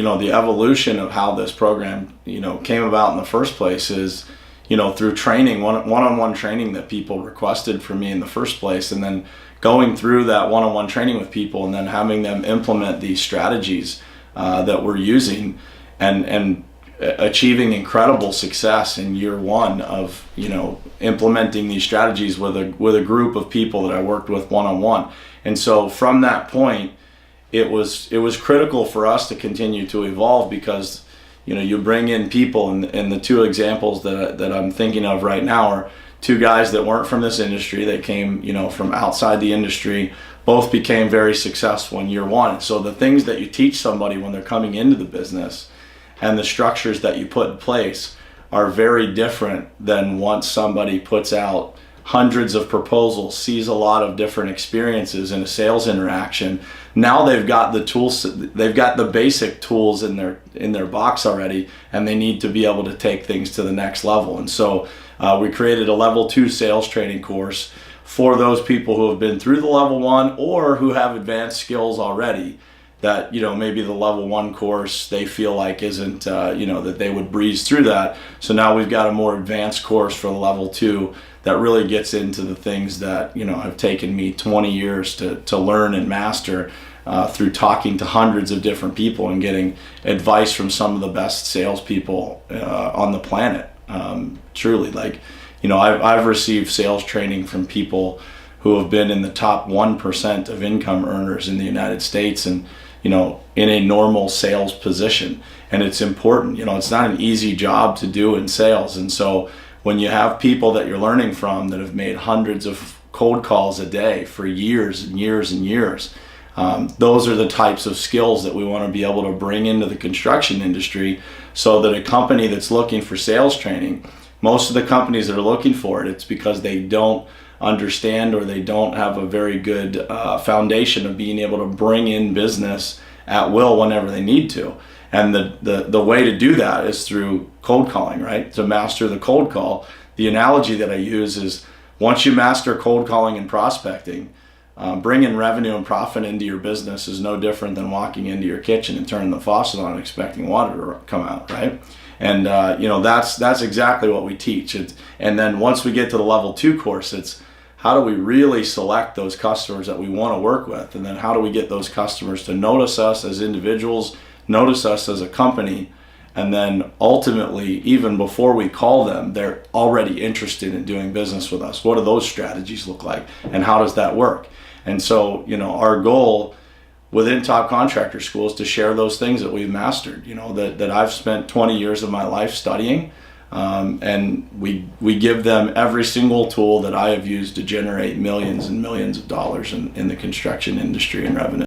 The evolution of how this program, came about in the first place is, through training, one-on-one training that people requested from me in the first place, and then going through that one-on-one training with people and then having them implement these strategies that we're using and achieving incredible success in year one of, implementing these strategies with a group of people that I worked with one-on-one. And so from that point, it was critical for us to continue to evolve because, you bring in people, and the two examples that I'm thinking of right now are two guys that weren't from this industry. They came, from outside the industry. Both became very successful in year one. So the things that you teach somebody when they're coming into the business and the structures that you put in place are very different than once somebody puts out hundreds of proposals, sees a lot of different experiences in a sales interaction. Now they've got the tools, they've got the basic tools in their box already, and they need to be able to take things to the next level. And so we created a level 2 sales training course for those people who have been through the level 1 or who have advanced skills already that, maybe the level 1 course they feel like isn't, that they would breeze through that. So now we've got a more advanced course for the level 2 that really gets into the things that, have taken me 20 years to learn and master through talking to hundreds of different people and getting advice from some of the best salespeople on the planet. Truly, I've received sales training from people who have been in the top 1% of income earners in the United States and, in a normal sales position. And it's important, it's not an easy job to do in sales. And so when you have people that you're learning from that have made hundreds of cold calls a day for years and years and years, those are the types of skills that we want to be able to bring into the construction industry so that a company that's looking for sales training, most of the companies that are looking for it, it's because they don't understand or they don't have a very good foundation of being able to bring in business at will whenever they need to. And the way to do that is through cold calling, right? To master the cold call. The analogy that I use is once you master cold calling and prospecting, bringing revenue and profit into your business is no different than walking into your kitchen and turning the faucet on and expecting water to come out, right? And that's exactly what we teach. And then once we get to the level 2 course, it's how do we really select those customers that we want to work with, and then how do we get those customers to notice us as individuals, notice us as a company, and then ultimately, even before we call them, they're already interested in doing business with us. What do those strategies look like, and how does that work? And so, our goal within Top Contractor School is to share those things that we've mastered, that I've spent 20 years of my life studying, and we give them every single tool that I have used to generate millions and millions of dollars in the construction industry and revenue.